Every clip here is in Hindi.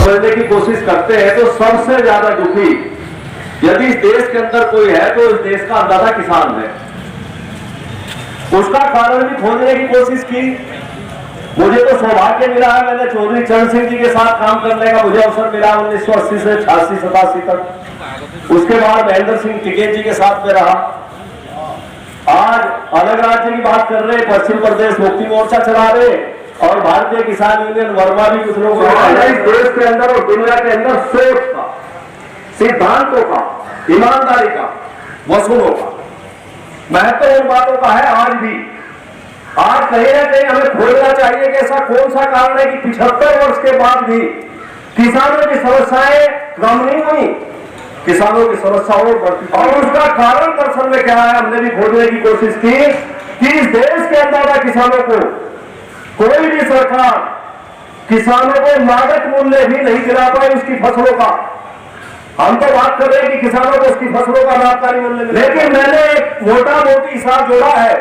समझने की कोशिश करते हैं तो सबसे ज्यादा दुखी यदि इस देश के अंदर कोई है तो इस देश का अन्नदाता किसान है। उसका कारण भी खोजने की कोशिश की। मुझे तो सौभाग्य मिला है, मैंने चौधरी चरण सिंह जी के साथ काम करने का मुझे अवसर मिला 1980 से 86-87 तक। उसके बाद महेंद्र सिंह टिकैत जी के साथ में रहा। आज अलग राज्य की बात कर रहे, पश्चिम प्रदेश मुक्ति मोर्चा चला रहे और भारतीय किसान यूनियन वर्मा भी कुछ लोग इस देश के अंदर और दुनिया के अंदर सोच का, सिद्धांतों का, ईमानदारी का, वसूलों का महत्व उन बातों का है। आज भी आज कहीं ना कहीं हमें खोजना चाहिए कि ऐसा कौन सा कारण है कि 75 वर्ष के बाद भी किसानों की समस्याएं कम नहीं हुई, किसानों की समस्याओं बढ़ती। और उसका कारण दरअसल में क्या है, हमने भी खोजने की कोशिश की कि इस देश के अंदर किसानों को कोई भी सरकार किसानों को लागत मूल्य भी नहीं दिला पाई उसकी फसलों का। हम तो बात कर रहे हैं कि किसानों को उसकी फसलों का लाभकारी मूल्य मिले, लेकिन मैंने एक मोटा मोटी हिसाब जोड़ा है,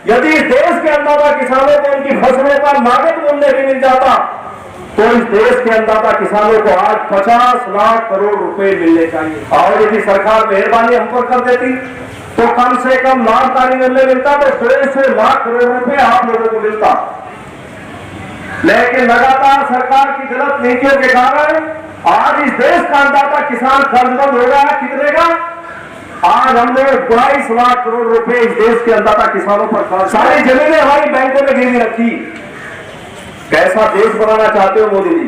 यदि इस देश के अंदर किसानों को उनकी फसलों का लागत मूल्य भी मिल जाता तो इस देश के अंदर किसानों को आज 50 लाख करोड़ रुपए मिलने चाहिए। और यदि सरकार मेहरबानी हम पर कर देती तो कम से कम लाभकारी मूल्य मिलता तो 150 लाख करोड़ रुपए आप लोगों को मिलता। लेकिन लगातार सरकार की गलत नीतियों के कारण आज इस देश का अन्नदाता किसान कर्जबंद हो रहा है। कितने का? आज हमने 22 लाख करोड़ रुपए इस देश के अन्नदाता किसानों पर खर्च, सारी जमीनें हमारी बैंकों में गिरवी रखी। कैसा देश बनाना चाहते हो मोदी जी?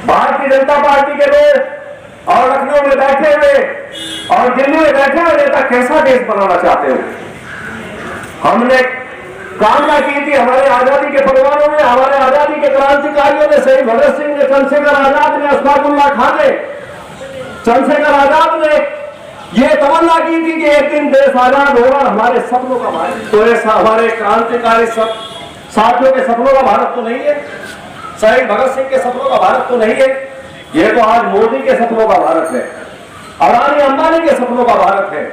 भारतीय जनता पार्टी के लोग और लखनऊ में बैठे हुए और दिल्ली में बैठे हुए नेता कैसा देश बनाना चाहते हो? हमने कामना की थी हमारे आजादी के परिवारों में, हमारे आजादी के क्रांतिकारियों ने, शहीद भगत सिंह ने, चंद्रशेखर आजाद ने, अशफाकुल्लाह खान ने, चंद्रशेखर आजाद ने ये तमन्ना की थी कि एक दिन देश आजाद होगा, हमारे सपनों का भारत। तो ऐसा हमारे क्रांतिकारी साथियों के सपनों का भारत तो नहीं है, शहीद भगत सिंह के सपनों का भारत तो नहीं है। ये तो आज मोदी के सपनों का भारत है, अडानी अंबानी के सपनों का भारत है।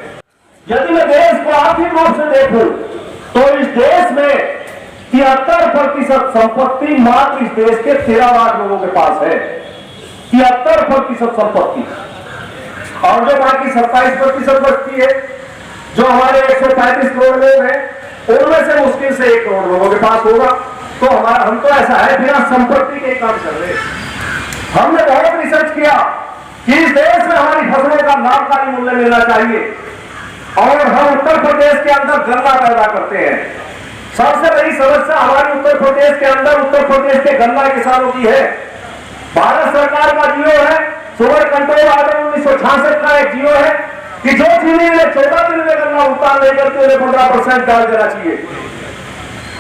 यदि मैं देश को आर्थिक रूप से देखूं तो इस देश में 73% संपत्ति मात्र इस देश के 13 लाख लोगों के पास है। 73% संपत्ति, और जो बाकी 27% बचती है, जो हमारे 135 करोड़ लोग हैं, उनमें से मुश्किल से 1 करोड़ लोगों के पास होगा। तो हम तो ऐसा है बिना संपत्ति के काम कर रहे। हमने बहुत रिसर्च किया कि इस देश में हमारी फसलों का लाभकारी मूल्य मिलना चाहिए और हम उत्तर प्रदेश के अंदर गन्ना पैदा करते हैं। सबसे बड़ी समस्या हमारी उत्तर प्रदेश के अंदर उत्तर प्रदेश के गन्ना किसानों की है। भारत सरकार का जियो है, शुगर कंट्रोल ऑर्डर 1966 का एक जियो है कि जो चीनी में 14 दिन में गन्ना भुगतान नहीं करते उन्हें 15% डाल देना चाहिए।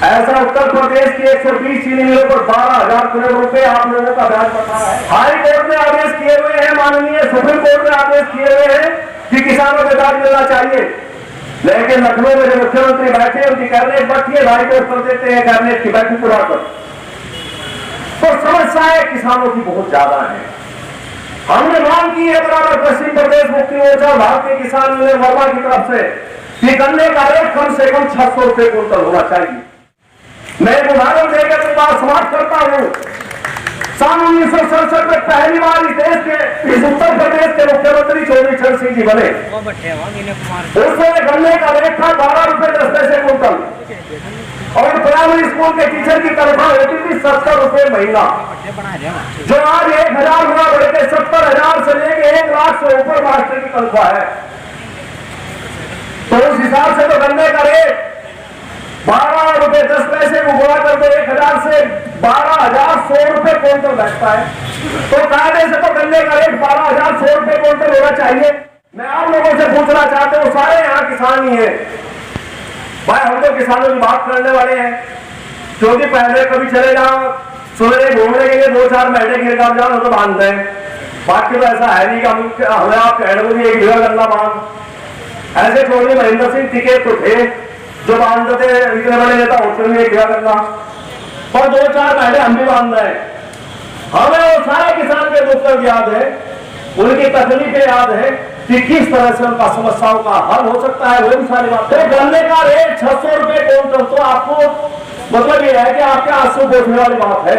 ऐसा उत्तर प्रदेश की 120 चीनी मिलों पर 12,000 करोड़ रुपए आप लोगों का ब्याज बता है। हाई कोर्ट ने आदेश किए हुए हैं, माननीय सुप्रीम कोर्ट ने आदेश किए हुए हैं कि किसानों को ब्याज मिलना चाहिए, लेकिन लखनऊ में जो मुख्यमंत्री बैठे उनकी कैबिनेट बैठी है, हाई कोर्ट कर देते हैं कैबिनेट की बैठक बुलाकर। तो समस्याएं किसानों की बहुत ज्यादा है। हमने मांग की है बराबर पश्चिम प्रदेश मुक्ति मोर्चा भारतीय किसान यूनियन वर्मा की तरफ से कि गन्ने का रेट कम से कम 600 रुपए क्विंटल होना चाहिए। मैं एक उदाहरण देकर तो बात समाप्त करता हूं। सन 1967 में पहली बार इस देश के इस उत्तर प्रदेश के मुख्यमंत्री चौधरी चरण सिंह जी बने। उस समय गन्ने का रेट था 12 रुपए 10 पैसे क्विंटल और प्राइमरी स्कूल के टीचर की तनख्वाह होती थी 70 रुपए महीना, जो आज 1,000 गुना बढ़ के 70,000 से लेके 1 लाख से ऊपर मास्टर की तनख्वाह है। तो उस हिसाब से तो गन्ने का रेट 12 रुपए 10 पैसे को गुणा कर दो 1,000 से 12,100 रुपए क्विंटल बैठता है। तो कायदे से तो गन्ने का रेट 12,100 रुपए क्विंटल होना चाहिए। मैं आप लोगों से पूछना चाहता हूँ, सारे यहाँ किसान ही है भाई, हम तो किसानों की बात करने वाले हैं, क्योंकि पहले कभी चले जाओ सवेरे घूमने के लिए 2-4 महीने गिर जाओ तो बांध दें। बाकी तो ऐसा है नहीं कि हमें आप कह रहे हो एक जगह करना बांध। ऐसे चौधरी महेंद्र सिंह टिकैत तो थे जो बांधते थे, इतने बड़े नेता होते हुए क्या करना, और 2-4 महीने हम भी बांध रहे हैं। हमें वो सारे किसान के दुख दर्द याद है, उनकी तकलीफें याद है कि किस तरह से उनका समस्याओं का हल हो सकता है, वही सारी बात। तो गन्ने का रेट 600 रुपए क्विंटल, तो आपको मतलब ये है कि आपके आंसू पोछने वाली बात है।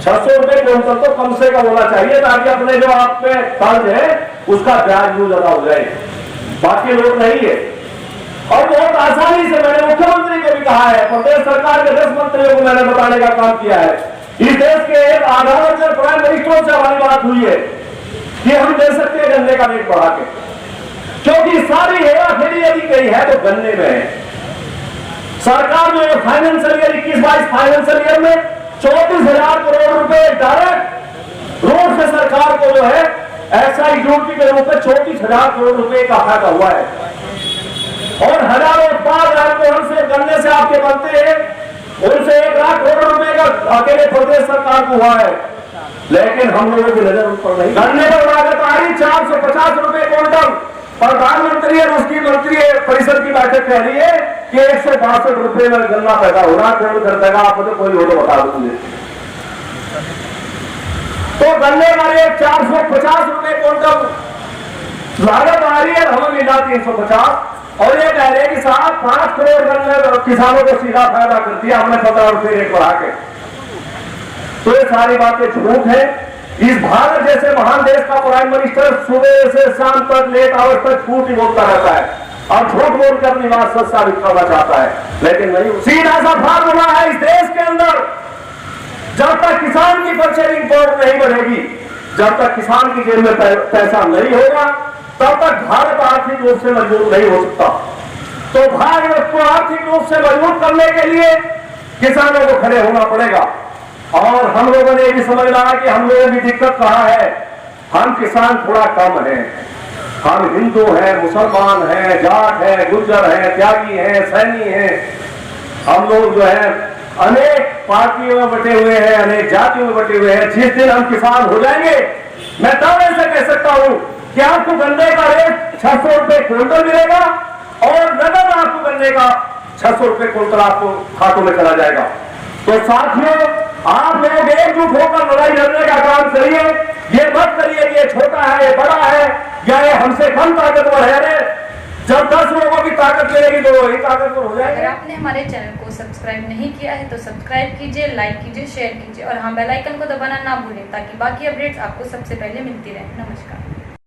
600 रुपए क्विंटल तो कम से कम होना चाहिए, ताकि अपने जो आप पे कर्ज है उसका ब्याज भी ज्यादा हो जाए, बाकी लोग नहीं है। और बहुत आसानी से मैंने मुख्यमंत्री को भी कहा है, प्रदेश सरकार के 10 मंत्रियों को मैंने बताने का काम किया है। इस देश के एक आधार प्राइम मिनिस्टरों से हमारी बात हुई है कि हम दे सकते हैं गन्ने का रेट बढ़ा के, क्योंकि सारी हेराफेरी यदि गई है तो गन्ने में है। सरकार जो है फाइनेंशियल ईयर 21-22 फाइनेंशियल ईयर में 34,000 करोड़ रुपए डायरेक्ट रोड से सरकार को जो है एक्साइज ड्यूटी के रूप में 34,000 करोड़ रुपए का फायदा हुआ है। और हजारों उत्पाद अल्कोहल से गन्ने से आपके बनते हैं, उनसे 1 लाख करोड़ रुपए का अकेले प्रदेश सरकार को हुआ है। लेकिन हम लोगों की नजर उस पर नहीं। गन्ने पर लागत आ रही 450 रुपए क्विंटल। प्रधानमंत्री और उसकी मंत्री परिषद की बैठक कह रही है कि 162 रुपए में गन्ना पैदा हो रहा, कौन कर देगा? आपको तो कोई हो तो बता दूंगे। तो गन्ने का रेट 450 रुपए क्विंटल लागत आ रही है, हमें मिला 350, और ये कह रहे हैं कि साहब 5 करोड़ गन्ने किसानों को सीधा फायदा करती है, हमने 15 रुपए रेट बढ़ा के। तो ये सारी बातें झूठ है। इस भारत जैसे महान देश का प्राइम मिनिस्टर सुबह से शाम तक लेट आवर्स तक झूठ ही बोलता रहता है और झूठ बोलकर अपनी बात सच साबित करना चाहता है, लेकिन नहीं। सीधा सा फार्मूला है इस देश के अंदर, जब तक किसान की परचेजिंग पावर नहीं बढ़ेगी, जब तक किसान की जेब में पैसा नहीं होगा, तब तक भारत आर्थिक रूप से मजबूत नहीं हो सकता। तो भारत को आर्थिक रूप से मजबूत करने के लिए किसानों को खड़े होना पड़ेगा। और हम लोगों ने भी समझना है कि हम लोगों की दिक्कत कहां है। हम किसान थोड़ा कम हैं, हम हिंदू हैं, मुसलमान हैं, जाट हैं, गुर्जर हैं, त्यागी हैं, सैनी हैं। हम लोग जो है अनेक पार्टियों में बटे हुए हैं, अनेक जातियों में बटे हुए हैं। जिस दिन हम किसान हो जाएंगे, मैं दावे से कह सकता हूं कि आपको गन्ने का रेट 600 रुपए क्विंटल मिलेगा और नगद आपको गन्ने का 600 रुपए क्विंटल आपको खातों में चला जाएगा। तो साथियों, आप लोग एकजुट होकर लड़ाई लड़ने का काम करिए। ये मत करिए कि ये छोटा है, ये बड़ा है, या ये हमसे कम ताकतवर है। जब 10 लोगों की ताकत मिलेगी तो वही ताकतवर हो जाएगा। अगर आपने हमारे चैनल को सब्सक्राइब नहीं किया है तो सब्सक्राइब कीजिए, लाइक कीजिए, शेयर कीजिए और हाँ, बेल आइकन को दबाना ना भूलें, ताकि बाकी अपडेट्स आपको सबसे पहले मिलती रहे। नमस्कार।